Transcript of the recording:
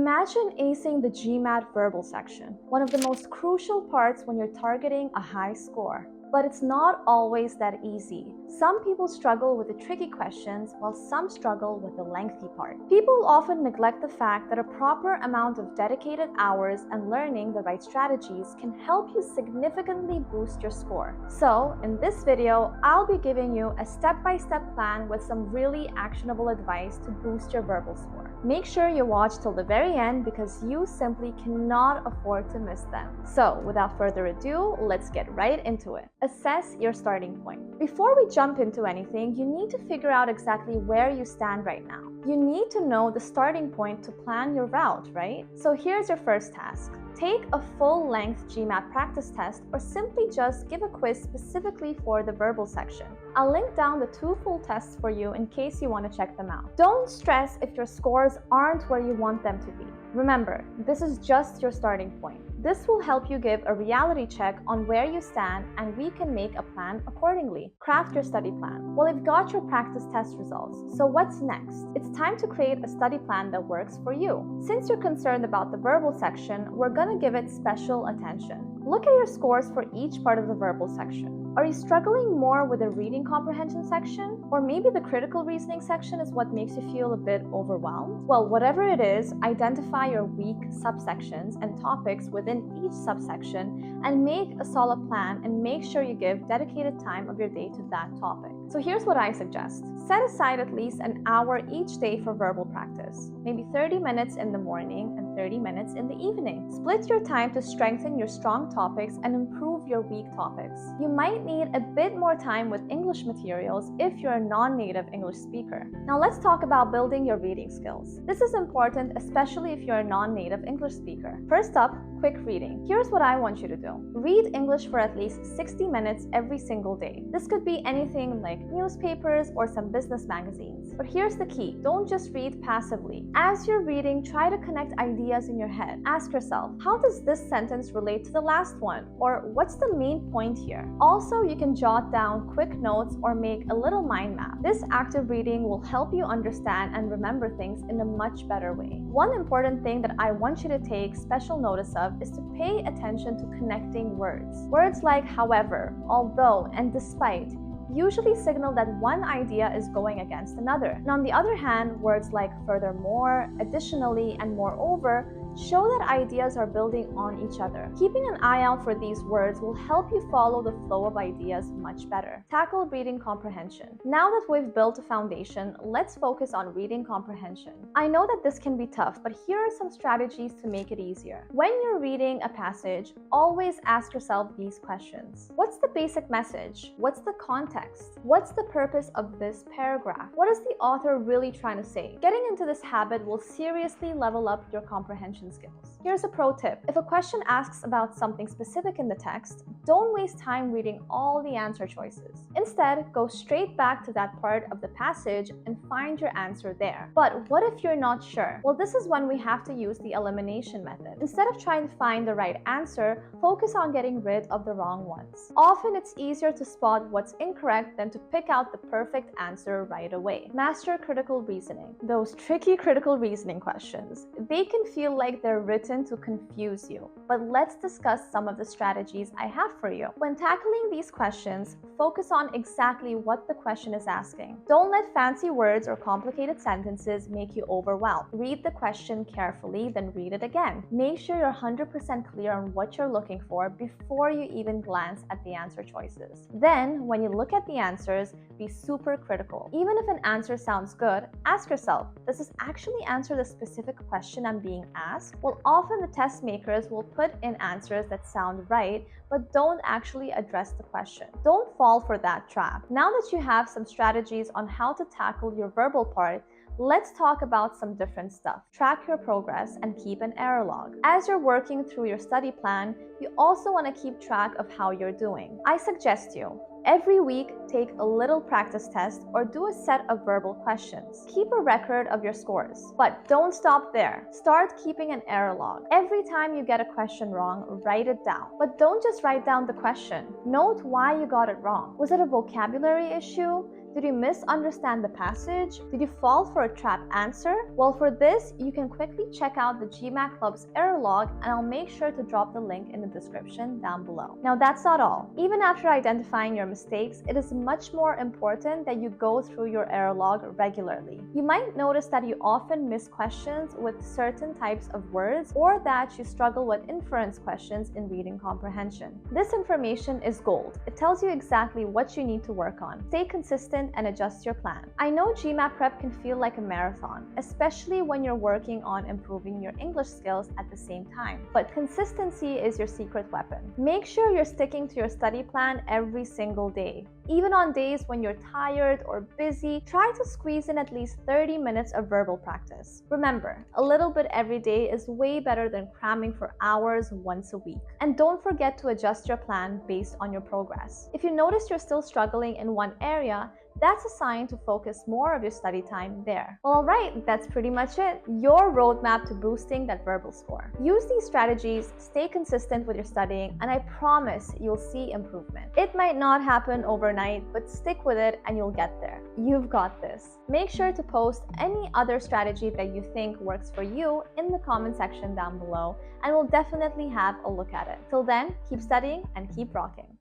Imagine acing the GMAT verbal section, one of the most crucial parts when you're targeting a high score. But it's not always that easy. Some people struggle with the tricky questions, while some struggle with the lengthy part. People often neglect the fact that a proper amount of dedicated hours and learning the right strategies can help you significantly boost your score. So, in this video, I'll be giving you a step-by-step plan with some really actionable advice to boost your verbal score. Make sure you watch till the very end because you simply cannot afford to miss them. So, without further ado, let's get right into it. Assess your starting point. Before we jump into anything, you need to figure out exactly where you stand right now. You need to know the starting point to plan your route, right? So here's your first task. Take a full-length GMAT practice test or simply just give a quiz specifically for the verbal section. I'll link down the 2 full tests for you in case you want to check them out. Don't stress if your scores aren't where you want them to be. Remember, this is just your starting point. This will help you give a reality check on where you stand, and we can make a plan accordingly. Craft your study plan. Well, you've got your practice test results, so what's next? It's time to create a study plan that works for you. Since you're concerned about the verbal section, we're gonna give it special attention. Look at your scores for each part of the verbal section. Are you struggling more with the reading comprehension section? Or maybe the critical reasoning section is what makes you feel a bit overwhelmed? Well, whatever it is, identify your weak subsections and topics within each subsection and make a solid plan and make sure you give dedicated time of your day to that topic. So here's what I suggest. Set aside at least an hour each day for verbal practice, maybe 30 minutes in the morning and 30 minutes in the evening. Split your time to strengthen your strong topics and improve your weak topics. You might need a bit more time with English materials if you're a non-native English speaker. Now let's talk about building your reading skills. This is important, especially if you're a non-native English speaker. First up, quick reading. Here's what I want you to do. Read English for at least 60 minutes every single day. This could be anything like newspapers or some business magazines. But here's the key. Don't just read passively. As you're reading, try to connect ideas in your head. Ask yourself, how does this sentence relate to the last one? Or what's the main point here? Also, you can jot down quick notes or make a little mind map. This active reading will help you understand and remember things in a much better way. One important thing that I want you to take special notice of is to pay attention to connecting words. Words like however, although, and despite usually signal that one idea is going against another. And on the other hand, words like furthermore, additionally, and moreover show that ideas are building on each other. Keeping an eye out for these words will help you follow the flow of ideas much better. Tackle reading comprehension. Now that we've built a foundation, let's focus on reading comprehension. I know that this can be tough, but here are some strategies to make it easier. When you're reading a passage, always ask yourself these questions. What's the basic message? What's the context? What's the purpose of this paragraph? What is the author really trying to say? Getting into this habit will seriously level up your comprehension skills. Here's a pro tip. If a question asks about something specific in the text, don't waste time reading all the answer choices. Instead, go straight back to that part of the passage and find your answer there. But what if you're not sure? Well, this is when we have to use the elimination method. Instead of trying to find the right answer, focus on getting rid of the wrong ones. Often it's easier to spot what's incorrect than to pick out the perfect answer right away. Master critical reasoning. Those tricky critical reasoning questions. They can feel like they're written to confuse you, but let's discuss some of the strategies I have for you. When tackling these questions, focus on exactly what the question is asking. Don't let fancy words or complicated sentences make you overwhelmed. Read the question carefully, then read it again. Make sure you're 100% clear on what you're looking for before you even glance at the answer choices. Then, when you look at the answers, be super critical. Even if an answer sounds good, ask yourself, does this actually answer the specific question I'm being asked? Well, often the test makers will put in answers that sound right, but don't actually address the question. Don't fall for that trap. Now that you have some strategies on how to tackle your verbal part, let's talk about some different stuff. Track your progress and keep an error log. As you're working through your study plan, you also want to keep track of how you're doing. I suggest you every week, take a little practice test or do a set of verbal questions. Keep a record of your scores. But don't stop there. Start keeping an error log. Every time you get a question wrong, write it down. But don't just write down the question. Note why you got it wrong. Was it a vocabulary issue? Did you misunderstand the passage? Did you fall for a trap answer? Well, for this, you can quickly check out the GMAT Club's error log, and I'll make sure to drop the link in the description down below. Now, that's not all. Even after identifying your mistakes, it is much more important that you go through your error log regularly. You might notice that you often miss questions with certain types of words, or that you struggle with inference questions in reading comprehension. This information is gold. It tells you exactly what you need to work on. Stay consistent and adjust your plan. I know GMAT prep can feel like a marathon, especially when you're working on improving your English skills at the same time. But consistency is your secret weapon. Make sure you're sticking to your study plan every single day. Even on days when you're tired or busy, try to squeeze in at least 30 minutes of verbal practice. Remember, a little bit every day is way better than cramming for hours once a week. And don't forget to adjust your plan based on your progress. If you notice you're still struggling in one area, that's a sign to focus more of your study time there. Well, alright, that's pretty much it. Your roadmap to boosting that verbal score. Use these strategies, stay consistent with your studying, and I promise you'll see improvement. It might not happen overnight, but stick with it and you'll get there. You've got this. Make sure to post any other strategy that you think works for you in the comment section down below, and we'll definitely have a look at it. Till then, keep studying and keep rocking.